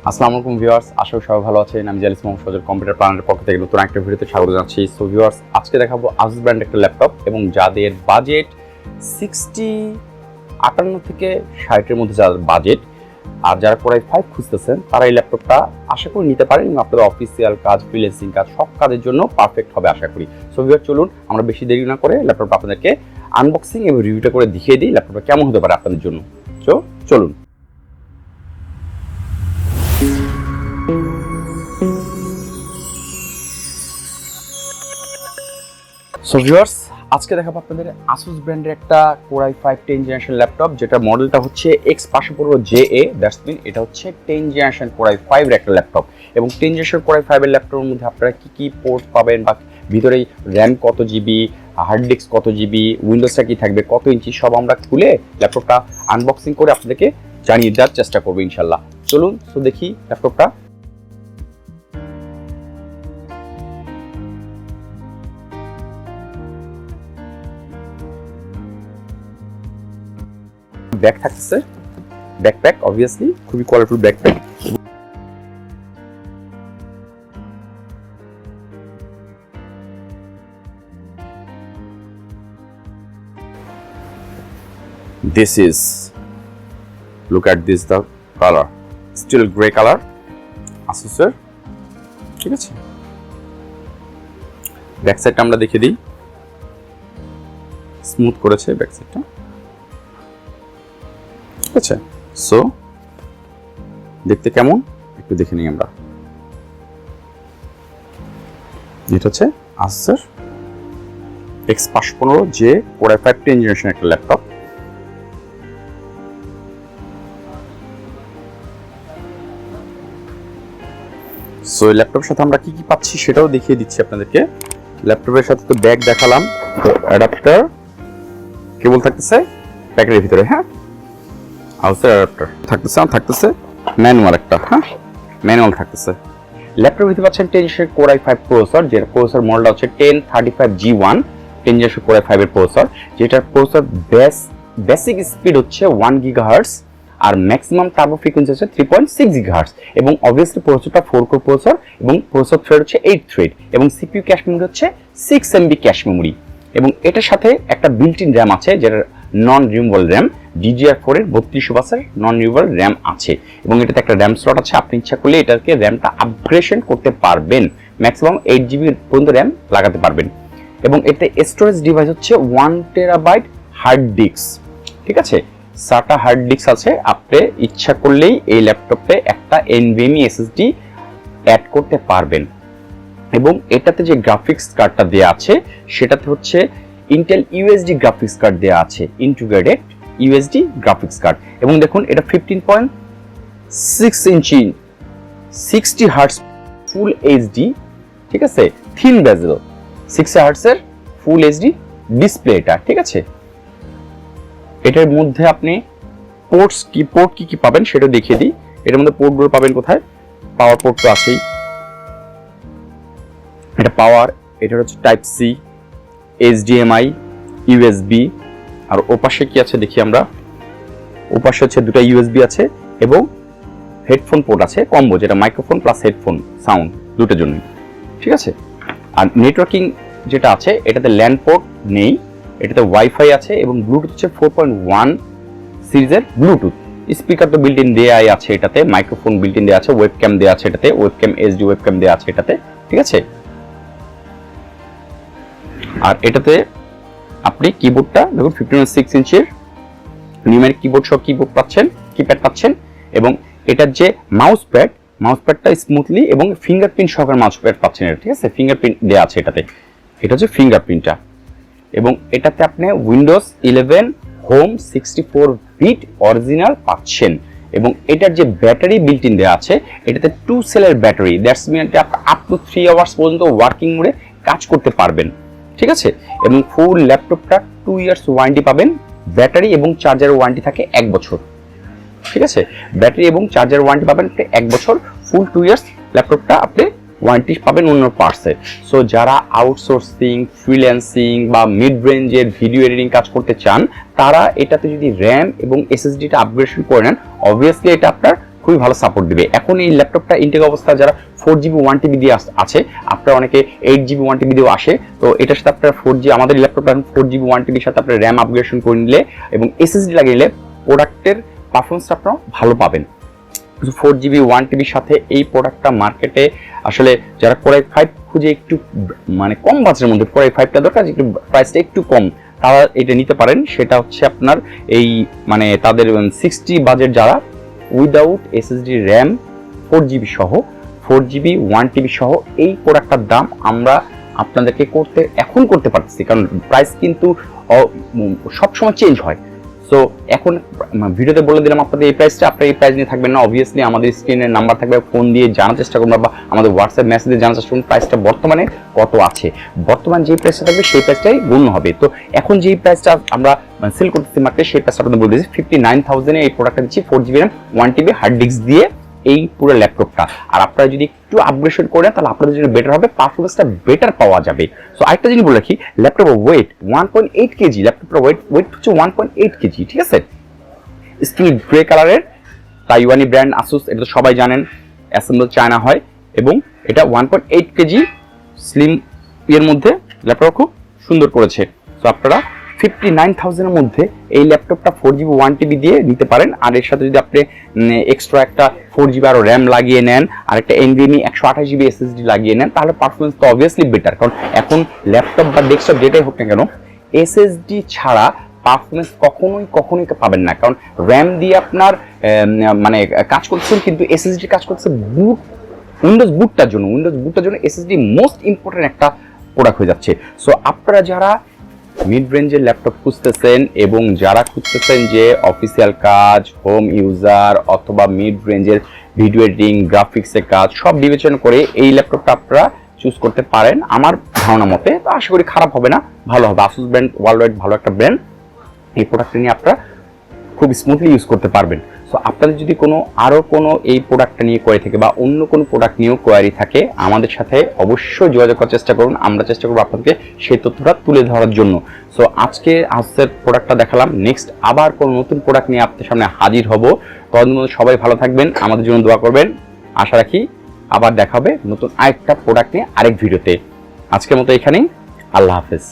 আসসালামু আলাইকুম ভিউয়ার্স, আশা করি সবাই ভালো আছেন। আমি জালিস মোহাম্মদ সজল কম্পিউটার প্ল্যানেটের পক্ষ থেকে নতুন একটা ভিডিওতে স্বাগত জানাচ্ছি। সো ভিউয়ার্স, আজকে দেখাবো ASUS ব্র্যান্ড একটা ল্যাপটপ এবং যাদের বাজেট 58 থেকে 60 এর মধ্যে যাদের বাজেট আর যারা Core i5 খুঁজতেছেন তারা এই ল্যাপটপটা আশা করি নিতে পারেন এবং আপনাদের অফিসিয়াল কাজ, ফ্রিল্যান্সিং কাজ সব কাজের জন্য পারফেক্ট হবে আশা করি। সো ভিউয়ার্স, চলুন আমরা বেশি দেরি না করে ল্যাপটপটা আপনাদেরকে আনবক্সিং এবং রিভিউটা করে দেখিয়ে দিই ল্যাপটপটা কেমন হতে পারে আপনাদের জন্য। সো চলুন। সো ভিউয়ার্স, আজকে দেখাবো আপনাদের ASUS ব্র্যান্ডের একটা Core i5 10 জেনারেশন ল্যাপটপ, যেটা মডেলটা হচ্ছে X515JA। দ্যাটস মিন এটা হচ্ছে 10 জেনারেশন Core i5 এর একটা ল্যাপটপ। এবং 10 জেনারেশন Core i5 এর ল্যাপটপের মধ্যে আপনারা কি পোর্ট পাবেন বা ভিতরে র্যাম কত জিবি, হার্ড ডিস্ক কত জিবি, উইন্ডোজটা কি থাকবে, কত ইঞ্চি, সব আমরা খুলে ল্যাপটপটা আনবক্সিং করে আপনাদেরকে জানিয়ে দেওয়ার চেষ্টা করবো ইনশাল্লাহ। চলুন তো দেখি ল্যাপটপটা। ব্যাগ থাকতেছে, ব্যাকপ্যাক অবভিয়াসলি খুবই কোয়ালিটিফুল backpack. This is, look at this, the color still gray color ASUS এর, ঠিক আছে। ব্যাক সাইডটা আমরা দেখে দিই, স্মুথ করেছে ব্যাক সাইডটা, আচ্ছা। সো দেখতে কেমন একটু দেখে নিই আমরা। এটা হচ্ছে ASUS X515JA Core i5 10 generation একটা ল্যাপটপ। সো এই ল্যাপটপের সাথে আমরা কি পাচ্ছি সেটাও দেখিয়ে দিচ্ছি আপনাদেরকে। ল্যাপটপের সাথে তো ব্যাগ দেখালাম, তো অ্যাডাপ্টার কেবল থাকতেছে প্যাকেটের ভিতরে, হ্যাঁ। ASUS অ্যাডাপ্টার থাকতেছে ম্যানুয়াল একটা, হ্যাঁ, ম্যানুয়াল থাকতেছে। ল্যাপটপের ভিতরে পাচ্ছেন 10 জেনারেশন Core i5 প্রসেসর, যে প্রসেসর মডেলটা হচ্ছে 1035G1 10 জেনারেশন Core i5 এর প্রসেসর, যেটার প্রসেসর বেসিক স্পিড হচ্ছে 1 GHz আর ম্যাক্সিমাম টার্বো ফ্রিকোয়েন্সি হচ্ছে 3.6 GHz। এবং অবভিয়াসলি প্রসেসরটা 4 কোর প্রসেসর এবং প্রসেসর থ্রেড হচ্ছে 8 থ্রেড এবং সিপিইউ ক্যাশ মেমরি হচ্ছে 6 MB ক্যাশ মেমরি। এবং এটার সাথে একটা বিল্ট ইন র্যাম আছে, যেটা নন রিমুভেবল র্যাম, DDR4 এর 3200 বাসের নন রিমুভেবল র্যাম আছে। এবং এটাতে একটা র্যাম স্লট আছে, আপনি ইচ্ছা করলে এটাকে র্যামটা আপগ্রেডেশন করতে পারবেন, ম্যাক্সিমাম 8 GB পর্যন্ত র্যাম লাগাতে পারবেন। এবং এতে স্টোরেজ ডিভাইস হচ্ছে 1 TB হার্ড ডিস্ক, ঠিক আছে। 7টা হার্ড ডিস্ক আছে, আপনি ইচ্ছা করলেই এই ল্যাপটপে একটা NVMe SSD অ্যাড করতে পারবেন। এবং এটাতে যে গ্রাফিক্স কার্ডটা দেওয়া আছে সেটাতে হচ্ছে ইন্টেল UHD গ্রাফিক্স কার্ড দেওয়া আছে, ইন্টিগ্রেটেড UHD গ্রাফিক্স কার্ড। এবং দেখুন এটা 15.6 ইঞ্চি 60 হার্টজ ফুল HD, ঠিক আছে, থিন বেজেল 60 হার্টজ এর ফুল HD ডিসপ্লে এটা, ঠিক আছে। এটার মধ্যে আপনি পোর্ট কি পাবেন সেটা দেখিয়ে দিই। এটার মধ্যে পোর্টগুলো পাবেন কোথায়, পাওয়ার পোর্ট তো আছেই, এটা পাওয়ার, এটা হচ্ছে টাইপ সি, HDMI, USB, আর ওপাশে কি আছে দেখি আমরা। ওপাশে হচ্ছে দুটো USB আছে এবং হেডফোন পোর্ট আছে কম্বো, যেটা মাইক্রোফোন প্লাস হেডফোন সাউন্ড দুটোর জন্যই, ঠিক আছে। আর নেটওয়ার্কিং যেটা আছে এটাতে ল্যান্ড পোর্ট নেই, এটাতে ওয়াইফাই আছে এবং ব্লুটুথ হচ্ছে 4.1 সিরিজের ব্লুটুথ। স্পিকার তো বিল্ট ইন দেয়াই আছে এটাতে, মাইক্রোফোন বিল্ট ইন দেওয়া আছে, ওয়েবক্যাম দেওয়া আছে এটাতে, ওয়েবক্যাম HD ওয়েবক্যাম দেওয়া আছে এটাতে, ঠিক আছে। আর এটাতে আপনি কিবোর্ডটা দেখুন 15.6 ইঞ্চির নিউমেরিক কিবোর্ড সহ কিবোর্ড পাচ্ছেন, কিপ্যাড পাচ্ছেন। এবং এটার যে মাউসপ্যাডটা স্মুথলি এবং ফিঙ্গারপ্রিন্ট সহকারে মাউসপ্যাড পাচ্ছেন এটা, ঠিক আছে। ফিঙ্গারপ্রিন্ট দেওয়া আছে এটাতে, এটা হচ্ছে ফিঙ্গারপ্রিন্টটা। এবং এটাতে আপনি উইন্ডোজ 11 হোম 64 বিট অরিজিনাল পাচ্ছেন। এবং এটার যে ব্যাটারি বিল্ট ইন দেওয়া আছে এটাতে 2 সেলের ব্যাটারি, দ্যাটস মিন আপনি আপ টু 3 আওয়ার্স পর্যন্ত ওয়ার্কিং মোডে কাজ করতে পারবেন, ঠিক আছে। এবং ফুল ল্যাপটপটা 2 ইয়ার্স ওয়ারেন্টি পাবেন, ব্যাটারি এবং চার্জার ওয়ারেন্টি থাকে 1 বছর, ঠিক আছে। ব্যাটারি এবং চার্জার ওয়ারেন্টি পাবেন 1 বছর, ফুল 2 ইয়ার্স ল্যাপটপটা আপনি ওয়ারেন্টি পাবেন অন্য পার্টসে। সো যারা আউটসোর্সিং, ফ্রিল্যান্সিং বা মিড রেঞ্জের ভিডিও এডিটিং কাজ করতে চান তারা এটাতে যদি র্যাম এবং এসএসডিটা আপগ্রেডেশন করে নেন, অবভিয়াসলি এটা আপনার খুবই ভালো সাপোর্ট দিবে। এখন এই ল্যাপটপটা ইনটেক অবস্থা যারা 4GB 1TB দিয়ে আছে, আপনারা অনেকে 8GB 1TB দিয়েও আসে, তো এটার সাথে আপনারা 4G আমাদের ল্যাপটপটা 4GB 1TBর সাথে আপনারা র্যাম আপগ্রেডেশন করে নিলে এবং SSD লাগিয়ে নিলে প্রোডাক্টের পারফরমেন্সটা আপনারা ভালো পাবেন। 4GB 1TBর সাথে এই প্রোডাক্টটা মার্কেটে আসলে যারা Core i5 খুঁজে একটু মানে কম বাজেটের মধ্যে Core i5টা দরকার, একটু প্রাইসটা একটু কম, তারা এটা নিতে পারেন। সেটা হচ্ছে আপনার এই মানে তাদের 60 বাজেট যারা উইদাউট SSD র্যাম 4GB সহ 4GB 1TB সহ এই প্রোডাক্টটার দাম আমরা আপনাদেরকে এখন করতে পারতেছি, কারণ প্রাইস কিন্তু সবসময় চেঞ্জ হয়। সো এখন ভিডিওতে বলে দিলাম আপনাদের এই প্রাইসটা, আপনারা এই প্রাইস নিয়ে থাকবেন না। অবভিয়াসলি আমাদের স্ক্রিনের নাম্বার থাকবে, ফোন দিয়ে জানার চেষ্টা করুন বা আমাদের হোয়াটসঅ্যাপ মেসেজে জানার চেষ্টা করুন প্রাইসটা বর্তমানে কত আছে। বর্তমান যে প্রাইসটা থাকবে সেই প্রাইসটাই গণ্য হবে। তো এখন যেই প্রাইসটা আমরা সেল করতেছি মার্কেটে সেই প্রাইসটা আপনাদের বলে দিচ্ছি 59,000-এ এই প্রোডাক্টটা দিচ্ছি 4GB RAM 1TB hard disk দিয়ে এই পুরো ল্যাপটপটা। আর আপনারা যদি একটু আপগ্রেডেশন করেন তাহলে আপনাদের জন্য বেটার হবে, পারফরমেন্সটা বেটার পাওয়া যাবে। সো আরেকটা জিনিস বলে রাখি, ল্যাপটপের ওয়েট 1.8 কেজি, ল্যাপটপের ওয়েট হচ্ছে 1.8 কেজি, ঠিক আছে। স্টিল গ্রে কালারের, তাইওয়ানি ব্র্যান্ড ASUS, এটা তো সবাই জানেন, অ্যাসেম্বল চায়না হয়, এবং এটা 1.8 কেজি স্লিম এর মধ্যে ল্যাপটপ খুব সুন্দর করেছে। সো আপনারা 59,000-এর মধ্যে এই ল্যাপটপটা 4GB 1TB দিয়ে নিতে পারেন। আর এর সাথে যদি আপনি এক্সট্রা একটা 4GB আরও র্যাম লাগিয়ে নেন আর একটা NVMe 128GB SSD লাগিয়ে নেন, তাহলে পারফরমেন্স তো অবভিয়াসলি বেটার। কারণ এখন ল্যাপটপ বা ডেস্কটপ যেটাই হোক না কেন SSD ছাড়া পারফরমেন্স কখনোই পাবেন না। কারণ র্যাম দিয়ে আপনার মানে কাজ করছেন, কিন্তু SSD কাজ করছে উইন্ডোজ বুটটার জন্য SSD মোস্ট ইম্পর্টেন্ট একটা প্রোডাক্ট হয়ে যাচ্ছে। সো আপনারা যারা মিড রেঞ্জের ল্যাপটপ খুঁজতেছেন এবং যারা খুঁজতেছেন যে অফিসিয়াল কাজ, হোম ইউজার অথবা মিড রেঞ্জের ভিডিও এডিটিং, গ্রাফিক্সের কাজ সব বিবেচনা করে এই ল্যাপটপটা আপনারা চুজ করতে পারেন আমার ধারণা মতে। তো আশা করি খারাপ হবে না, ভালো হবে। ASUS ব্র্যান্ড ওয়ার্ল্ড ওয়াইড ভালো একটা ব্র্যান্ড, এই প্রোডাক্টটা নিয়ে আপনারা খুব স্মুথলি ইউজ করতে পারবেন। সো আপনাদের যদি আরও কোনো এই প্রোডাক্টটা নিয়ে করে থাকে বা অন্য কোনো প্রোডাক্ট নিয়েও কোয়ারি থাকে, আমাদের সাথে অবশ্যই যোগাযোগ করার চেষ্টা করুন। আমরা চেষ্টা করবো আপনাদেরকে সেই তথ্যটা তুলে ধরার জন্য। সো আজকে ASUS-এর প্রোডাক্টটা দেখালাম, নেক্সট আবার কোনো নতুন প্রোডাক্ট নিয়ে আপনাদের সামনে হাজির হব। তখন সবাই ভালো থাকবেন, আমাদের জন্য দোয়া করবেন। আশা রাখি আবার দেখা হবে নতুন আরেকটা প্রোডাক্ট নিয়ে আরেক ভিডিওতে। আজকের মতো এখানেই, আল্লাহ হাফেজ।